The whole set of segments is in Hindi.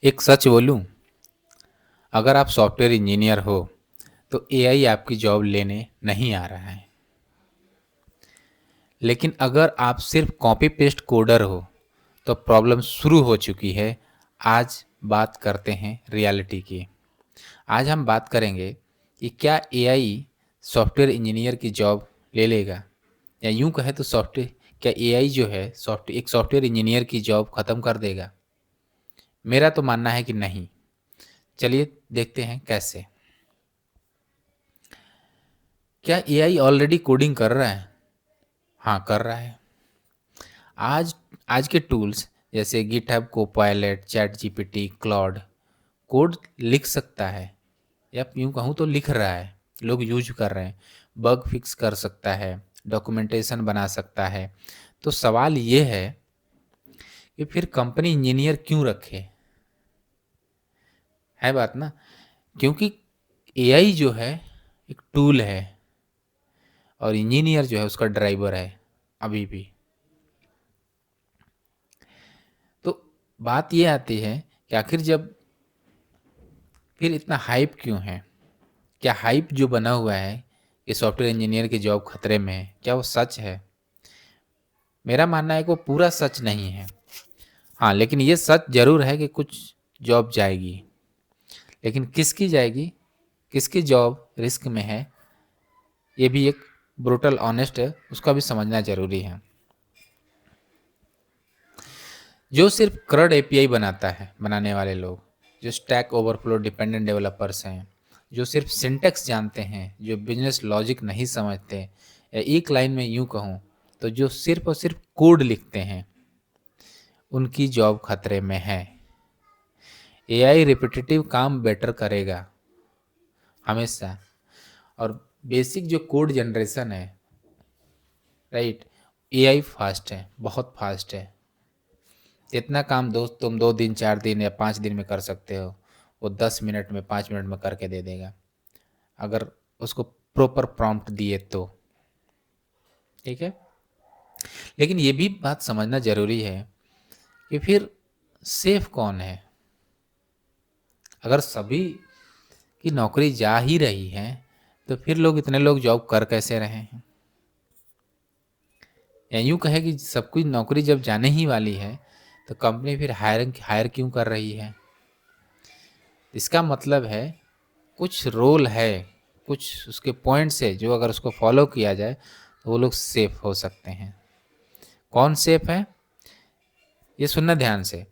एक सच बोलूं, अगर आप सॉफ्टवेयर इंजीनियर हो तो एआई आपकी जॉब लेने नहीं आ रहा है। लेकिन अगर आप सिर्फ कॉपी पेस्ट कोडर हो तो प्रॉब्लम शुरू हो चुकी है। आज बात करते हैं रियलिटी की। आज हम बात करेंगे कि क्या एआई सॉफ्टवेयर इंजीनियर की जॉब ले लेगा, या यूं कहे तो सॉफ्टवेयर क्या एआई जो है एक सॉफ्टवेयर इंजीनियर की जॉब खत्म कर देगा। मेरा तो मानना है कि नहीं। चलिए देखते हैं कैसे। क्या एआई ऑलरेडी कोडिंग कर रहा है? हाँ, कर रहा है। आज आज के टूल्स जैसे GitHub Copilot, chat GPT, Claude code लिख सकता है, या यूं कहूँ तो लिख रहा है। लोग यूज कर रहे हैं। बग फिक्स कर सकता है, डॉक्यूमेंटेशन बना सकता है। तो सवाल ये है कि फिर कंपनी इंजीनियर क्यों रखे? है बात ना। क्योंकि एआई जो है एक टूल है, और इंजीनियर जो है उसका ड्राइवर है अभी भी। तो बात ये आती है कि आखिर जब फिर इतना हाइप क्यों है? क्या हाइप जो बना हुआ है कि सॉफ्टवेयर इंजीनियर की जॉब खतरे में है, क्या वो सच है? मेरा मानना है कि वो पूरा सच नहीं है। हाँ, लेकिन ये सच जरूर है कि कुछ जॉब जाएगी। लेकिन किसकी जाएगी, किसकी जॉब रिस्क में है, ये भी एक ब्रूटल ऑनेस्ट है, उसका भी समझना जरूरी है। जो सिर्फ क्रड एपीआई बनाता है, बनाने वाले लोग, जो स्टैक ओवरफ्लो डिपेंडेंट डेवलपर्स हैं, जो सिर्फ सिंटेक्स जानते हैं, जो बिजनेस लॉजिक नहीं समझते, या एक लाइन में यूं कहूँ तो जो सिर्फ और सिर्फ कोड लिखते हैं, उनकी जॉब खतरे में है। एआई रिपीटेटिव काम बेटर करेगा हमेशा। और बेसिक जो कोड जनरेशन है, राइट, एआई फास्ट है, बहुत फास्ट है। जितना काम दोस्त तुम 2 दिन 4 दिन या 5 दिन में कर सकते हो, वो 10 मिनट में 5 मिनट में करके दे देगा, अगर उसको प्रॉपर प्रॉम्प्ट दिए तो। ठीक है। लेकिन ये भी बात समझना जरूरी है कि फिर सेफ कौन है? अगर सभी की नौकरी जा ही रही है तो फिर इतने लोग जॉब कर कैसे रहे हैं? या यूं कहे कि सबकी नौकरी जब जाने ही वाली है तो कंपनी फिर हायर क्यों कर रही है? इसका मतलब है कुछ रोल है, कुछ उसके पॉइंट्स है जो अगर उसको फॉलो किया जाए तो वो लोग सेफ हो सकते हैं। कौन सेफ है, ये सुनना ध्यान से।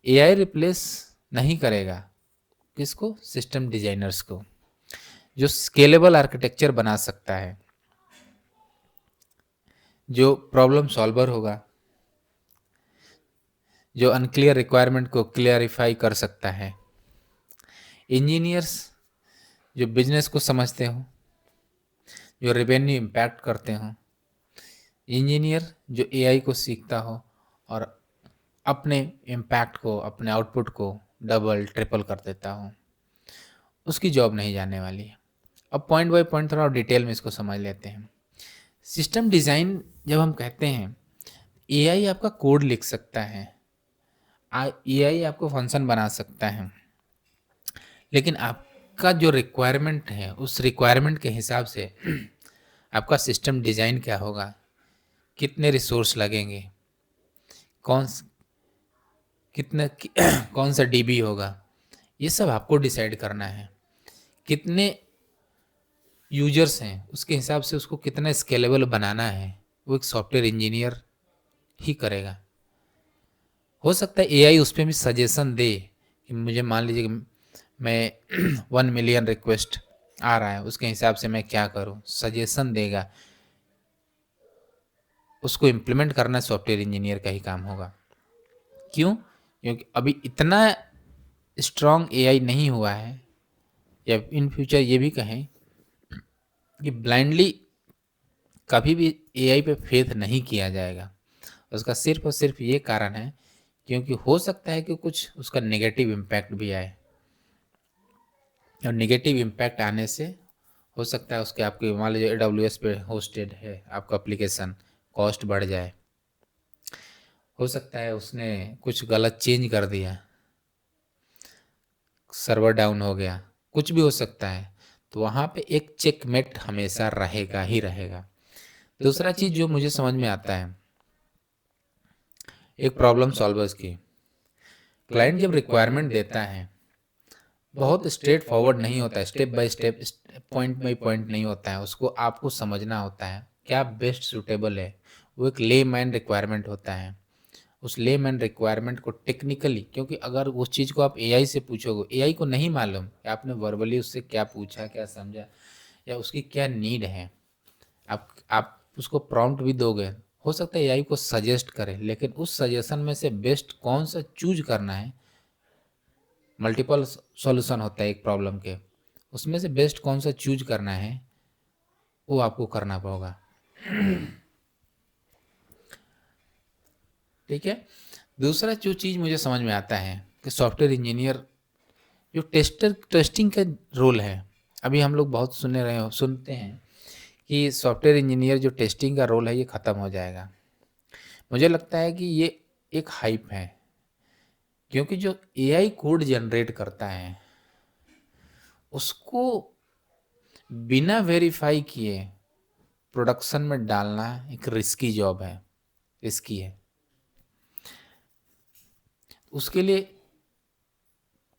एआई रिप्लेस नहीं करेगा किसको? सिस्टम डिजाइनर्स को, जो स्केलेबल आर्किटेक्चर बना सकता है, जो प्रॉब्लम सॉल्वर होगा, जो अनक्लियर रिक्वायरमेंट को क्लियरिफाई कर सकता है। इंजीनियर्स जो बिजनेस को समझते हो, जो रेवेन्यू इम्पैक्ट करते हो। इंजीनियर जो एआई को सीखता हो और अपने इम्पैक्ट को, अपने आउटपुट को डबल ट्रिपल कर देता हो, उसकी जॉब नहीं जाने वाली है। अब पॉइंट बाय पॉइंट थोड़ा डिटेल में इसको समझ लेते हैं। सिस्टम डिज़ाइन जब हम कहते हैं, एआई आपका कोड लिख सकता है, एआई आपको फंक्शन बना सकता है, लेकिन आपका जो रिक्वायरमेंट है उस रिक्वायरमेंट के हिसाब से आपका सिस्टम डिज़ाइन क्या होगा, कितने रिसोर्स लगेंगे, कौन कितने कौन सा डीबी होगा, ये सब आपको डिसाइड करना है। कितने यूजर्स हैं उसके हिसाब से उसको कितना स्केलेबल बनाना है, वो एक सॉफ्टवेयर इंजीनियर ही करेगा। हो सकता है एआई उस पर भी सजेशन दे कि मुझे मान लीजिए कि मैं 1 मिलियन रिक्वेस्ट आ रहा है, उसके हिसाब से मैं क्या करूं, सजेशन देगा। उसको इम्प्लीमेंट करना सॉफ्टवेयर इंजीनियर का ही काम होगा। क्यों? क्योंकि अभी इतना स्ट्रॉन्ग एआई नहीं हुआ है, या इन फ्यूचर ये भी कहें कि ब्लाइंडली कभी भी एआई पे फेथ नहीं किया जाएगा। उसका सिर्फ और सिर्फ ये कारण है क्योंकि हो सकता है कि कुछ उसका नेगेटिव इम्पैक्ट भी आए, और नेगेटिव इम्पैक्ट आने से हो सकता है उसके, आपके मान लीजिए AWS पे होस्टेड है आपका एप्लीकेशन, कॉस्ट बढ़ जाए। हो सकता है उसने कुछ गलत चेंज कर दिया, सर्वर डाउन हो गया, कुछ भी हो सकता है, तो वहाँ पे एक चेकमेट हमेशा रहेगा ही रहेगा। दूसरा चीज़ जो मुझे समझ में आता है, एक प्रॉब्लम सॉल्वर्स की, क्लाइंट जब रिक्वायरमेंट देता है बहुत स्ट्रेट फॉरवर्ड नहीं होता है, step by step, point by point नहीं होता है, उसको आपको समझना होता है क्या बेस्ट सूटेबल है। वो एक ले मैन रिक्वायरमेंट होता है, उस ले मैन रिक्वायरमेंट को टेक्निकली, क्योंकि अगर उस चीज़ को आप एआई से पूछोगे, एआई को नहीं मालूम कि आपने वर्बली उससे क्या पूछा, क्या समझा, या उसकी क्या नीड है। आप उसको प्रॉम्प्ट भी दोगे, हो सकता है एआई को सजेस्ट करे, लेकिन उस सजेशन में से बेस्ट कौन सा चूज करना है, मल्टीपल सॉल्यूशन होता है एक प्रॉब्लम के, उसमें से बेस्ट कौन सा चूज करना है वो आपको करना होगा। ठीक है। दूसरा जो चीज़ मुझे समझ में आता है कि सॉफ्टवेयर इंजीनियर जो टेस्टिंग का रोल है, अभी हम लोग बहुत सुनते हैं कि सॉफ्टवेयर इंजीनियर जो टेस्टिंग का रोल है ये ख़त्म हो जाएगा। मुझे लगता है कि ये एक हाइप है, क्योंकि जो एआई कोड जनरेट करता है उसको बिना वेरीफाई किए प्रोडक्शन में डालना एक रिस्की जॉब है, रिस्की है। उसके लिए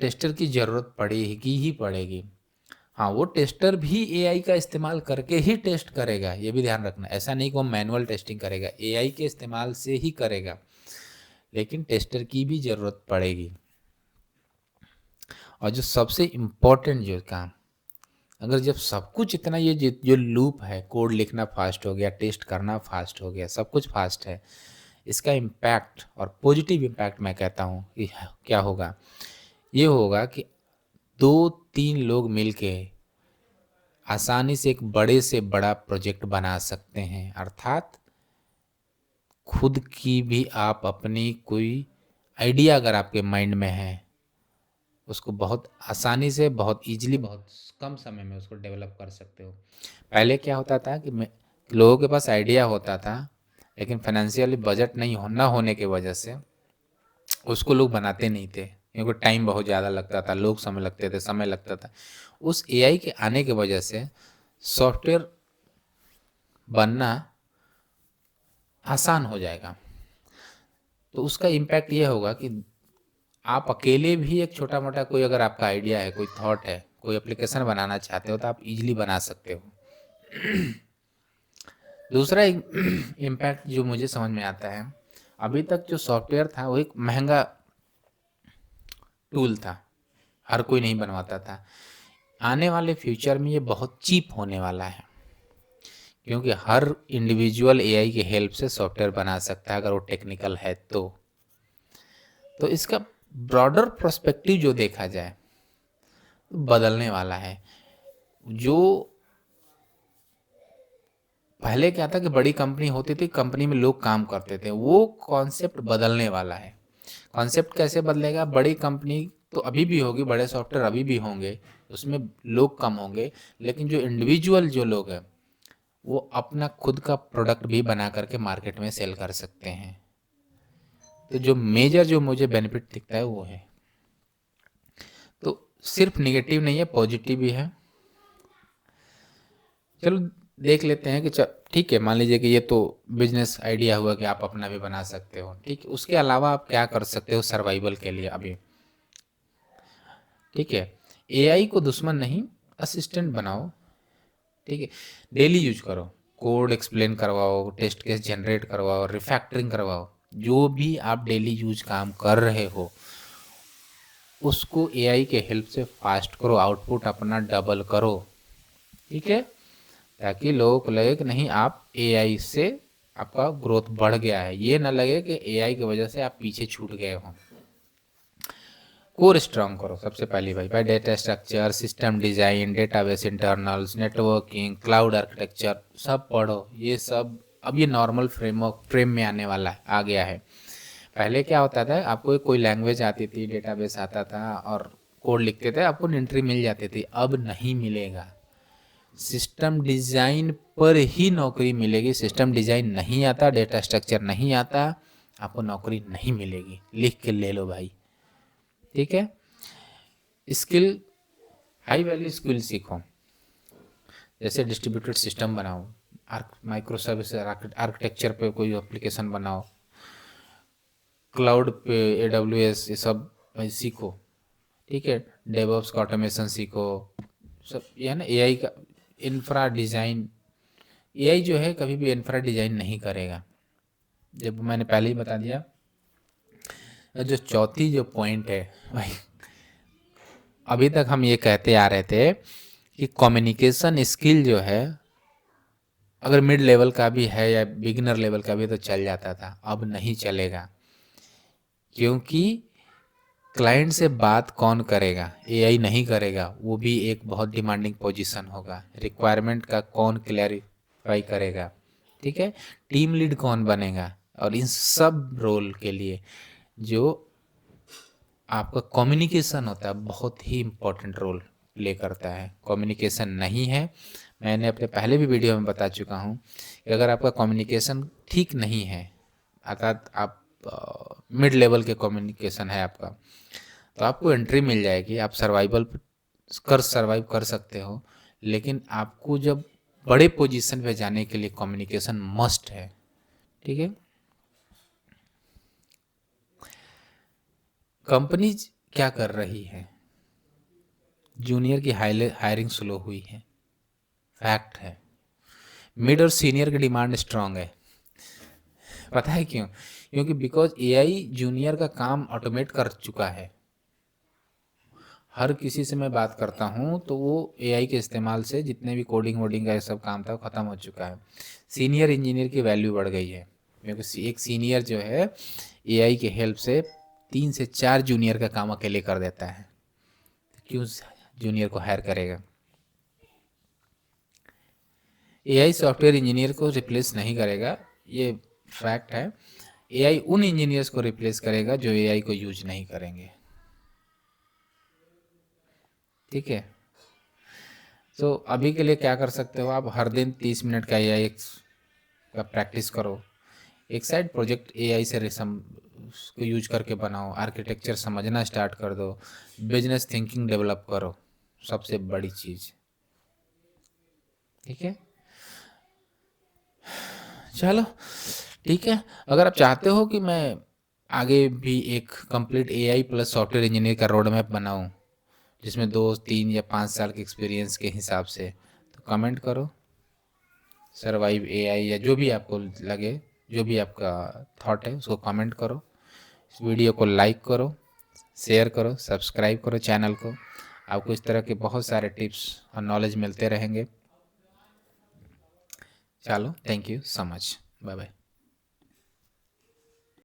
टेस्टर की ज़रूरत पड़ेगी ही पड़ेगी। हाँ, वो टेस्टर भी एआई का इस्तेमाल करके ही टेस्ट करेगा, ये भी ध्यान रखना। ऐसा नहीं कि वो मैनुअल टेस्टिंग करेगा, एआई के इस्तेमाल से ही करेगा, लेकिन टेस्टर की भी ज़रूरत पड़ेगी। और जो सबसे इम्पोर्टेंट जो काम, अगर जब सब कुछ इतना, ये जो लूप है, कोड लिखना फास्ट हो गया, टेस्ट करना फास्ट हो गया, सब कुछ फास्ट है, इसका इम्पैक्ट और पॉजिटिव इम्पैक्ट मैं कहता हूँ कि क्या होगा, ये होगा कि 2-3 लोग मिलके आसानी से एक बड़े से बड़ा प्रोजेक्ट बना सकते हैं। अर्थात खुद की भी आप अपनी कोई आइडिया अगर आपके माइंड में है, उसको बहुत आसानी से, बहुत इजीली, बहुत कम समय में उसको डेवलप कर सकते हो। पहले क्या होता था कि लोगों के पास आइडिया होता था, लेकिन फाइनेंशियली बजट नहीं होना होने की वजह से उसको लोग बनाते नहीं थे, क्योंकि टाइम बहुत ज़्यादा लगता था, लोग समय लगते थे, समय लगता था। उस एआई के आने की वजह से सॉफ्टवेयर बनना आसान हो जाएगा। तो उसका इम्पैक्ट ये होगा कि आप अकेले भी एक छोटा मोटा कोई, अगर आपका आइडिया है, कोई थॉट है, कोई एप्लीकेशन बनाना चाहते हो, तो आप इजीली बना सकते हो। दूसरा इम्पैक्ट जो मुझे समझ में आता है, अभी तक जो सॉफ्टवेयर था वो एक महंगा टूल था, हर कोई नहीं बनवाता था। आने वाले फ्यूचर में ये बहुत चीप होने वाला है, क्योंकि हर इंडिविजुअल एआई की हेल्प से सॉफ्टवेयर बना सकता है, अगर वो टेक्निकल है तो इसका ब्रॉडर पर्सपेक्टिव जो देखा जाए तो बदलने वाला है। जो पहले क्या था कि बड़ी कंपनी होती थी, कंपनी में लोग काम करते थे, वो कॉन्सेप्ट बदलने वाला है। कॉन्सेप्ट कैसे बदलेगा? बड़ी कंपनी तो अभी भी होगी, बड़े सॉफ्टवेयर अभी भी होंगे, उसमें लोग कम होंगे, लेकिन जो इंडिविजुअल जो लोग हैं वो अपना खुद का प्रोडक्ट भी बना करके मार्केट में सेल कर सकते हैं। तो जो मेजर जो मुझे बेनिफिट दिखता है वो है। तो सिर्फ निगेटिव नहीं है, पॉजिटिव भी है। चलो देख लेते हैं कि ठीक है, मान लीजिए कि ये तो बिजनेस आइडिया हुआ कि आप अपना भी बना सकते हो, ठीक है। उसके अलावा आप क्या कर सकते हो सर्वाइवल के लिए अभी? ठीक है, एआई को दुश्मन नहीं, असिस्टेंट बनाओ, ठीक है। डेली यूज करो, कोड एक्सप्लेन करवाओ, टेस्ट केस जनरेट करवाओ, रिफैक्टरिंग करवाओ, जो भी आप डेली यूज काम कर रहे हो उसको एआई के हेल्प से फास्ट करो, आउटपुट अपना डबल करो, ठीक है, ताकि लोगों को लगे कि नहीं, आप एआई से आपका ग्रोथ बढ़ गया है, ये ना लगे कि एआई की वजह से आप पीछे छूट गए हो। कोर स्ट्रांग करो सबसे पहली by data structure, system design, database internals, networking, cloud architecture, सब पढ़ो। ये सब अब ये नॉर्मल फ्रेम में आने वाला है, आ गया है। पहले क्या होता था, आपको कोई लैंग्वेज आती थी, डेटाबेस आता था और कोड लिखते थे, आपको एंट्री मिल जाती थी। अब नहीं मिलेगा, सिस्टम डिज़ाइन पर ही नौकरी मिलेगी। सिस्टम डिज़ाइन नहीं आता, डेटा स्ट्रक्चर नहीं आता, आपको नौकरी नहीं मिलेगी। लिख के ले लो भाई, ठीक है। स्किल, हाई वैल्यू स्किल सीखो, जैसे डिस्ट्रीब्यूटेड सिस्टम बनाओ, माइक्रो सर्विस आर्किटेक्चर पे कोई एप्लीकेशन बनाओ, क्लाउड पे AWS, ये सब सीखो, ठीक है। डेवऑप्स का ऑटोमेशन सीखो, सब ये है ना। AI का इंफ्रा डिज़ाइन, AI जो है कभी भी इंफ्रा डिज़ाइन नहीं करेगा, जब मैंने पहले ही बता दिया। जो चौथी जो पॉइंट है भाई, अभी तक हम ये कहते आ रहे थे कि कम्युनिकेशन स्किल जो है अगर मिड लेवल का भी है या बिगिनर लेवल का भी तो चल जाता था, अब नहीं चलेगा, क्योंकि क्लाइंट से बात कौन करेगा? AI नहीं करेगा, वो भी एक बहुत डिमांडिंग पोजीशन होगा। रिक्वायरमेंट का कौन क्लैरिफाई करेगा, ठीक है। टीम लीड कौन बनेगा? और इन सब रोल के लिए जो आपका कम्युनिकेशन होता है बहुत ही इम्पोर्टेंट रोल प्ले करता है। कम्युनिकेशन नहीं है, मैंने अपने पहले भी वीडियो में बता चुका हूँ कि अगर आपका कम्युनिकेशन ठीक नहीं है, अर्थात आप मिड लेवल के कम्युनिकेशन है आपका, तो आपको एंट्री मिल जाएगी, आप सर्वाइव कर सकते हो। लेकिन आपको जब बड़े पोजीशन पे जाने के लिए कम्युनिकेशन मस्ट है, ठीक है। कंपनीज क्या कर रही है? जूनियर की हायरिंग स्लो हुई है, फैक्ट है। मिड और सीनियर की डिमांड स्ट्रांग है। पता है क्यों? क्योंकि बिकॉज AI जूनियर का काम ऑटोमेट कर चुका है। हर किसी से मैं बात करता हूँ तो वो AI के इस्तेमाल से जितने भी कोडिंग वोडिंग का ये सब काम था वो ख़त्म हो चुका है। सीनियर इंजीनियर की वैल्यू बढ़ गई है, क्योंकि एक सीनियर जो है AI के हेल्प से 3 से 4 जूनियर का काम अकेले कर देता है। क्यों जूनियर को हायर करेगा? AI सॉफ्टवेयर इंजीनियर को रिप्लेस नहीं करेगा, ये फैक्ट है। AI उन इंजीनियर्स को रिप्लेस करेगा जो AI को यूज नहीं करेंगे, ठीक है। तो अभी के लिए क्या कर सकते हो आप? हर दिन 30 मिनट का AI का प्रैक्टिस करो। एक साइड प्रोजेक्ट AI से को यूज करके बनाओ, आर्किटेक्चर समझना स्टार्ट कर दो, बिजनेस थिंकिंग डेवलप करो, सबसे बड़ी चीज़, ठीक है। चलो ठीक है। अगर आप चाहते हो कि मैं आगे भी एक complete AI plus software engineer का रोड मैप बनाऊं, जिसमें 2, 3 या 5 साल के एक्सपीरियंस के हिसाब से, तो कमेंट करो। सर्वाइव AI या जो भी आपको लगे, जो भी आपका थॉट है उसको कमेंट करो। इस वीडियो को लाइक करो, शेयर करो, सब्सक्राइब करो चैनल को। आपको इस तरह के बहुत सारे टिप्स और नॉलेज मिलते रहेंगे। चलो, thank you so much, bye bye.